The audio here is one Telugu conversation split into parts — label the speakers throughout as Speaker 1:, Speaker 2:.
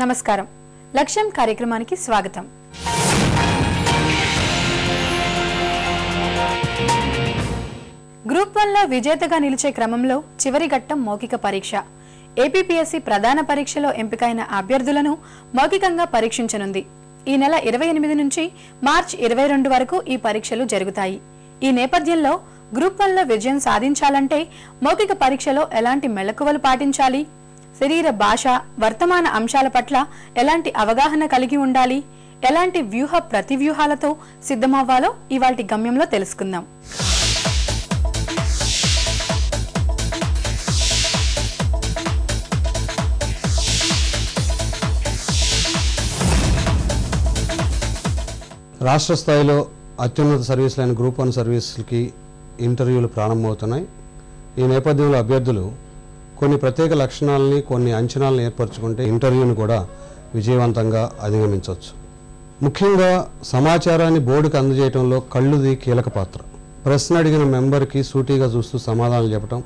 Speaker 1: నమస్కారం. లక్ష్యం కార్యక్రమానికి స్వాగతం. గ్రూప్ 1 లో విజేతగా నిలిచే క్రమంలో చివరి ఘట్టం మౌఖిక పరీక్ష. ఏపీపీఎస్సీ ప్రధాన పరీక్షలో ఎంపికైన అభ్యర్థులను మౌఖికంగా పరీక్షించనుంది. ఈ నెల 28 నుంచి మార్చి 22 వరకు ఈ పరీక్షలు జరుగుతాయి. ఈ నేపథ్యంలో గ్రూప్ 1 లో విజయం సాధించాలంటే మౌఖిక పరీక్షలో ఎలాంటి మెళకువలు పాటించాలి, శరీర భాష, వర్తమాన అంశాల పట్ల ఎలాంటి అవగాహన కలిగి ఉండాలి, ఎలాంటి వ్యూహ ప్రతివ్యూహాలతో సిద్ధమవ్వాలో ఇవాల్టి గమ్యంలో తెలుసుకుందాం.
Speaker 2: రాష్ట్ర స్థాయిలో అత్యున్నత సర్వీసులైన గ్రూప్ 1 సర్వీసులకి ఇంటర్వ్యూలు ప్రారంభమవుతున్నాయి. ఈ నేపథ్యంలో అభ్యర్థులు కొన్ని ప్రత్యేక లక్షణాలని, కొన్ని అంచనాలను ఏర్పరచుకుంటే ఇంటర్వ్యూని కూడా విజయవంతంగా అధిగమించవచ్చు. ముఖ్యంగా సమాచారాన్ని బోర్డుకు అందజేయడంలో కళ్ళుది కీలక పాత్ర. ప్రశ్న అడిగిన మెంబర్కి సూటిగా చూస్తూ సమాధానం చెప్పడం,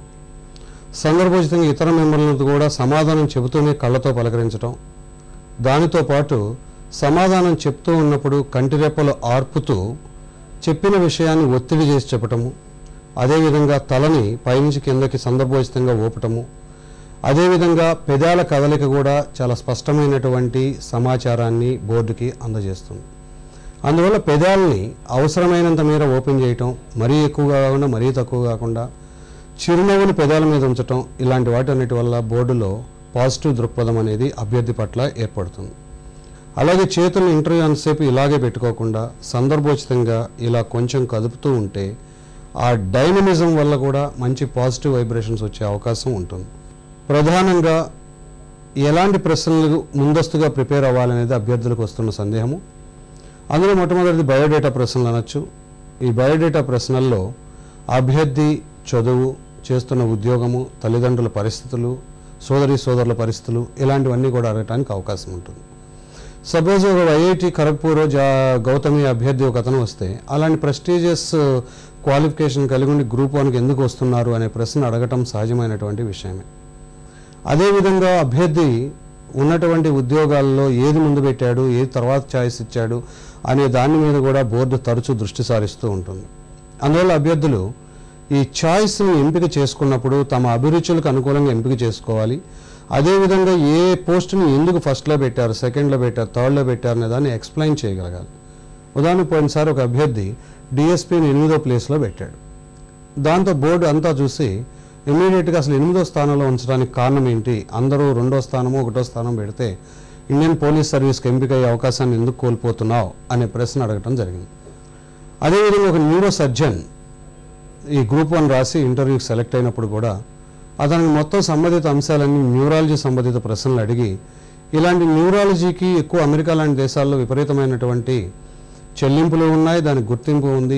Speaker 2: సందర్భోచితంగా ఇతర మెంబర్లతో కూడా సమాధానం చెబుతూనే కళ్ళతో పలకరించడం, దానితో పాటు సమాధానం చెప్తూ ఉన్నప్పుడు కంటిరెప్పలు ఆర్పుతూ చెప్పిన విషయాన్ని ఒత్తిడి చేసి చెప్పటము, అదేవిధంగా తలని పైనుంచి కిందకి సందర్భోచితంగా ఊపటము, అదేవిధంగా పెదాల కదలిక కూడా చాలా స్పష్టమైనటువంటి సమాచారాన్ని బోర్డుకి అందజేస్తుంది. అందువల్ల పెదాలని అవసరమైనంత మేర ఓపెన్ చేయటం, మరీ ఎక్కువగా కాకుండా మరీ తక్కువ కాకుండా చిరునవ్వులు పెదాల మీద ఉంచటం, ఇలాంటి వాటన్నిటి వల్ల బోర్డులో పాజిటివ్ దృక్పథం అనేది అభ్యర్థి పట్ల ఏర్పడుతుంది. అలాగే చేతులు ఇంటర్వ్యూ అంతసేపు ఇలాగే పెట్టుకోకుండా సందర్భోచితంగా ఇలా కొంచెం కదుపుతూ ఉంటే ఆ డైనమిజం వల్ల కూడా మంచి పాజిటివ్ వైబ్రేషన్స్ వచ్చే అవకాశం ఉంటుంది. ప్రధానంగా ఎలాంటి ప్రశ్నలు ముందస్తుగా ప్రిపేర్ అవ్వాలనేది అభ్యర్థులకు వస్తున్న సందేహము. అందులో మొట్టమొదటిది బయోడేటా ప్రశ్నలు అనొచ్చు. ఈ బయోడేటా ప్రశ్నల్లో అభ్యర్థి చదువు, చేస్తున్న ఉద్యోగము, తల్లిదండ్రుల పరిస్థితులు, సోదరుల పరిస్థితులు, ఇలాంటివన్నీ కూడా అడగటానికి అవకాశం ఉంటుంది. సపోజ్ ఒక ఐఐటి ఖరగ్పూర్ గౌతమి అభ్యర్థి ఒక అతను వస్తే అలాంటి ప్రెస్టీజియస్ క్వాలిఫికేషన్ కలిగి ఉండి గ్రూప్ 1కి ఎందుకు వస్తున్నారు అనే ప్రశ్న అడగటం సహజమైనటువంటి విషయమే. అదేవిధంగా అభ్యర్థి ఉన్నటువంటి ఉద్యోగాల్లో ఏది ముందు పెట్టాడు, ఏది తర్వాత ఛాయిస్ ఇచ్చాడు అనే దాని మీద కూడా బోర్డు తరచూ దృష్టి సారిస్తూ ఉంటుంది. అందువల్ల అభ్యర్థులు ఈ ఛాయిస్ని ఎంపిక చేసుకున్నప్పుడు తమ అభిరుచులకు అనుకూలంగా ఎంపిక చేసుకోవాలి. అదేవిధంగా ఏ పోస్టుని ఎందుకు ఫస్ట్లో పెట్టారు, సెకండ్లో పెట్టారు, థర్డ్లో పెట్టారు అనే దాన్ని ఎక్స్ప్లెయిన్ చేయగలగాలి. ఉదాహరణకు పోయినసారి ఒక అభ్యర్థి డిఎస్పీని 8వ ప్లేస్లో పెట్టాడు. దాంతో బోర్డు అంతా చూసి ఇమ్మీడియట్గా అసలు 8వ స్థానంలో ఉంచడానికి కారణం ఏంటి, అందరూ 2వ స్థానమో 1వ స్థానం పెడితే ఇండియన్ పోలీస్ సర్వీస్కి ఎంపిక అయ్యే అవకాశాన్ని ఎందుకు కోల్పోతున్నావు అనే ప్రశ్న అడగటం జరిగింది. అదేవిధంగా ఒక న్యూరో సర్జన్ ఈ గ్రూప్ 1 రాసి ఇంటర్వ్యూకి సెలెక్ట్ అయినప్పుడు కూడా అతనికి మొత్తం సంబంధిత అంశాలన్నీ న్యూరాలజీ సంబంధిత ప్రశ్నలు అడిగి, ఇలాంటి న్యూరాలజీకి ఎక్కువ అమెరికా లాంటి దేశాల్లో విపరీతమైనటువంటి చెల్లింపులు ఉన్నాయి, దానికి గుర్తింపు ఉంది.